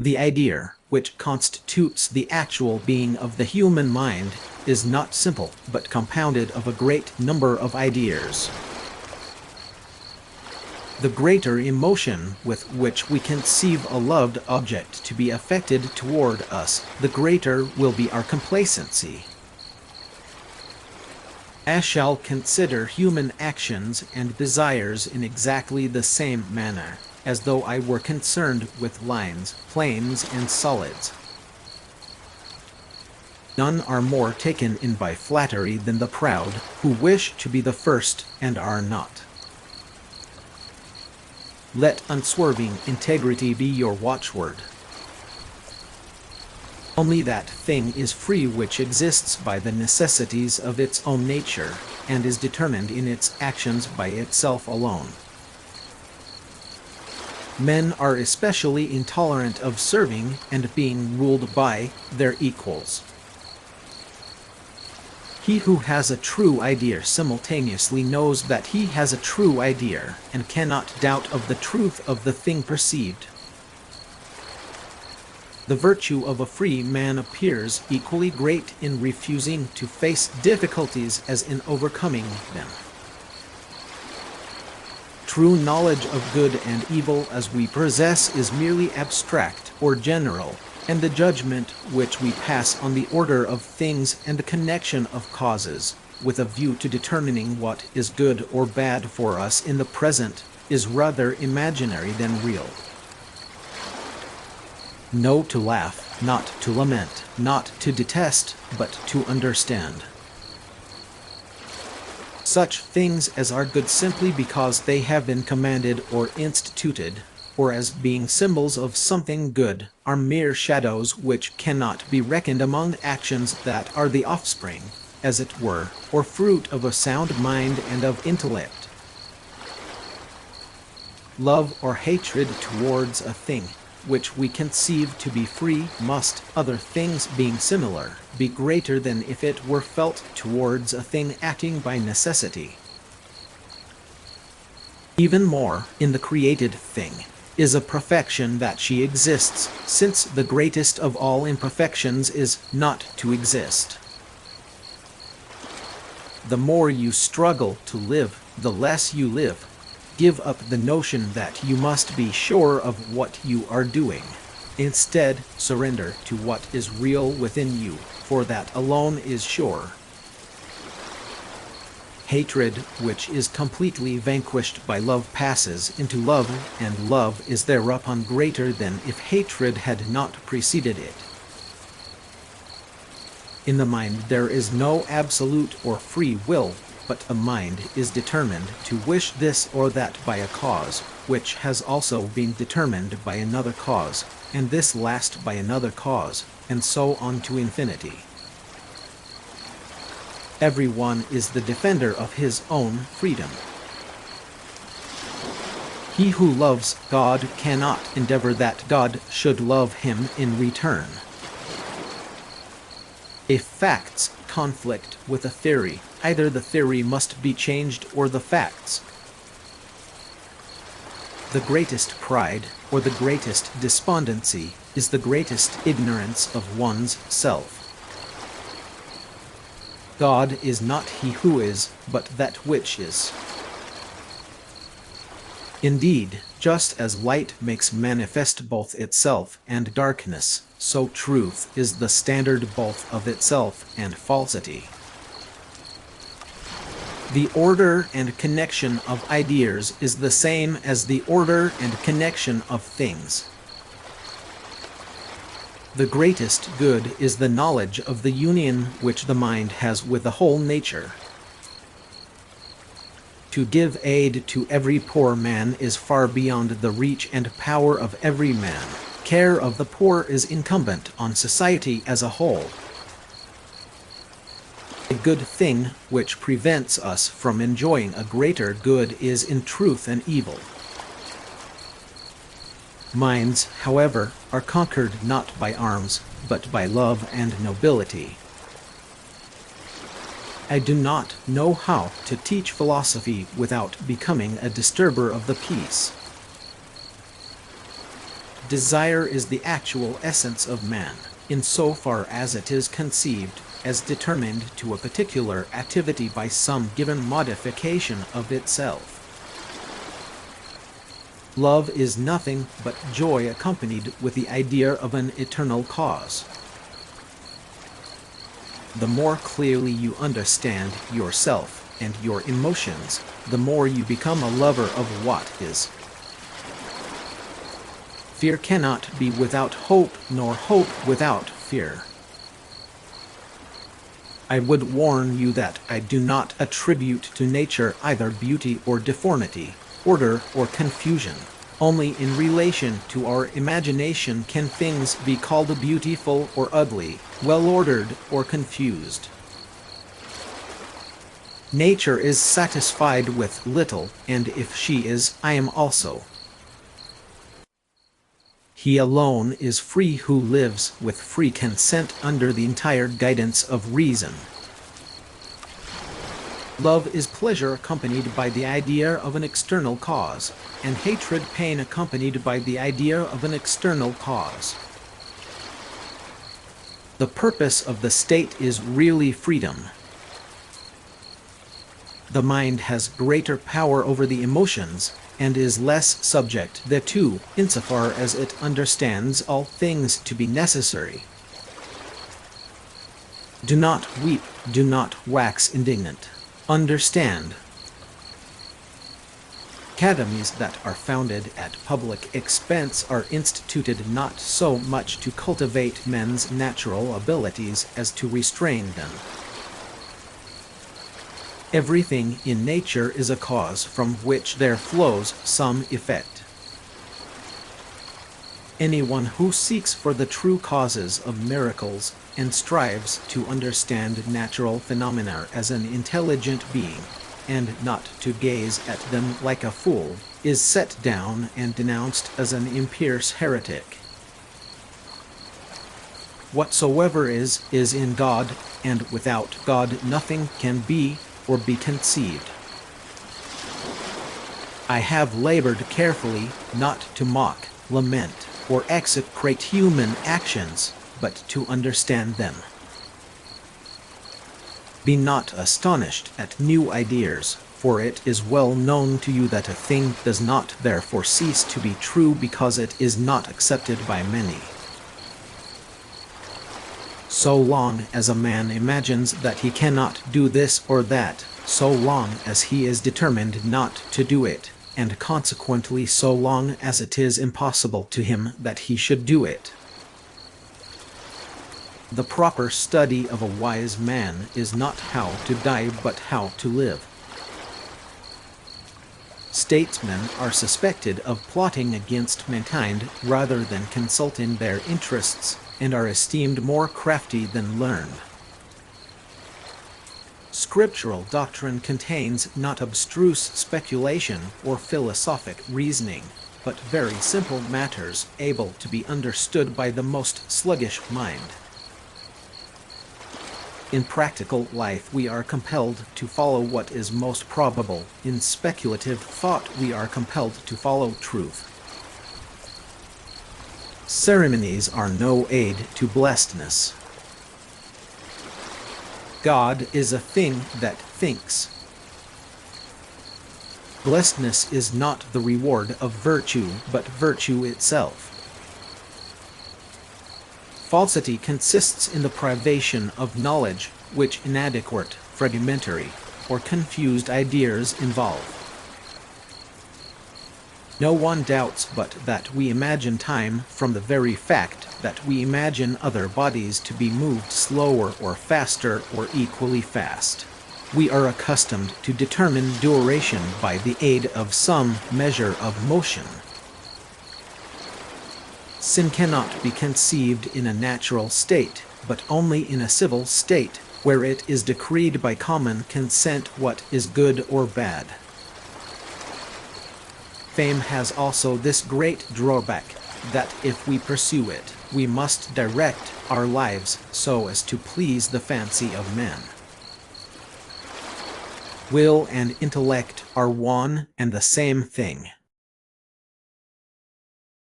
The idea, which constitutes the actual being of the human mind, is not simple, but compounded of a great number of ideas. The greater emotion with which we conceive a loved object to be affected toward us, the greater will be our complacency. I shall consider human actions and desires in exactly the same manner, as though I were concerned with lines, planes, and solids. None are more taken in by flattery than the proud, who wish to be the first and are not. Let unswerving integrity be your watchword. Only that thing is free which exists by the necessities of its own nature, and is determined in its actions by itself alone. Men are especially intolerant of serving and being ruled by their equals. He who has a true idea simultaneously knows that he has a true idea, and cannot doubt of the truth of the thing perceived. The virtue of a free man appears equally great in refusing to face difficulties as in overcoming them. True knowledge of good and evil as we possess is merely abstract or general, and the judgment which we pass on the order of things and the connection of causes, with a view to determining what is good or bad for us in the present, is rather imaginary than real. Know to laugh, not to lament, not to detest, but to understand. Such things as are good simply because they have been commanded or instituted, or as being symbols of something good, are mere shadows which cannot be reckoned among actions that are the offspring, as it were, or fruit of a sound mind and of intellect. Love or hatred towards a thing which we conceive to be free must, other things being similar, be greater than if it were felt towards a thing acting by necessity. Even more, in the created thing, is a perfection that she exists, since the greatest of all imperfections is not to exist. The more you struggle to live, the less you live. Give up the notion that you must be sure of what you are doing. Instead, surrender to what is real within you, for that alone is sure. Hatred, which is completely vanquished by love, passes into love, and love is thereupon greater than if hatred had not preceded it. In the mind there is no absolute or free will, but the mind is determined to wish this or that by a cause, which has also been determined by another cause, and this last by another cause, and so on to infinity. Everyone is the defender of his own freedom. He who loves God cannot endeavor that God should love him in return. If facts conflict with a theory, either the theory must be changed or the facts. The greatest pride, or the greatest despondency, is the greatest ignorance of one's self. God is not he who is, but that which is. Indeed, just as light makes manifest both itself and darkness, so truth is the standard both of itself and falsity. The order and connection of ideas is the same as the order and connection of things. The greatest good is the knowledge of the union which the mind has with the whole nature. To give aid to every poor man is far beyond the reach and power of every man. Care of the poor is incumbent on society as a whole. A good thing which prevents us from enjoying a greater good is in truth an evil. Minds, however, are conquered not by arms, but by love and nobility. I do not know how to teach philosophy without becoming a disturber of the peace. Desire is the actual essence of man, insofar as it is conceived as determined to a particular activity by some given modification of itself. Love is nothing but joy accompanied with the idea of an eternal cause. The more clearly you understand yourself and your emotions, the more you become a lover of what is. Fear cannot be without hope, nor hope without fear. I would warn you that I do not attribute to nature either beauty or deformity, order or confusion. Only in relation to our imagination can things be called beautiful or ugly, well-ordered or confused. Nature is satisfied with little, and if she is, I am also. He alone is free who lives with free consent under the entire guidance of reason. Love is pleasure accompanied by the idea of an external cause, and hatred pain accompanied by the idea of an external cause. The purpose of the state is really freedom. The mind has greater power over the emotions, and is less subject thereto, insofar as it understands all things to be necessary. Do not weep, do not wax indignant. Understand. Academies that are founded at public expense are instituted not so much to cultivate men's natural abilities as to restrain them. Everything in nature is a cause from which there flows some effect. Anyone who seeks for the true causes of miracles and strives to understand natural phenomena as an intelligent being, and not to gaze at them like a fool, is set down and denounced as an impious heretic. Whatsoever is in God, and without God nothing can be or be conceived. I have labored carefully not to mock, lament, or execrate human actions, but to understand them. Be not astonished at new ideas, for it is well known to you that a thing does not therefore cease to be true because it is not accepted by many. So long as a man imagines that he cannot do this or that, so long as he is determined not to do it, and consequently so long as it is impossible to him that he should do it. The proper study of a wise man is not how to die but how to live. Statesmen are suspected of plotting against mankind rather than consulting their interests, and are esteemed more crafty than learned. Scriptural doctrine contains not abstruse speculation or philosophic reasoning, but very simple matters able to be understood by the most sluggish mind. In practical life we are compelled to follow what is most probable. In speculative thought we are compelled to follow truth. Ceremonies are no aid to blessedness. God is a thing that thinks. Blessedness is not the reward of virtue, but virtue itself. Falsity consists in the privation of knowledge which inadequate, fragmentary, or confused ideas involve. No one doubts but that we imagine time from the very fact that we imagine other bodies to be moved slower or faster or equally fast. We are accustomed to determine duration by the aid of some measure of motion. Sin cannot be conceived in a natural state, but only in a civil state, where it is decreed by common consent what is good or bad. Fame has also this great drawback, that if we pursue it, we must direct our lives so as to please the fancy of men. Will and intellect are one and the same thing.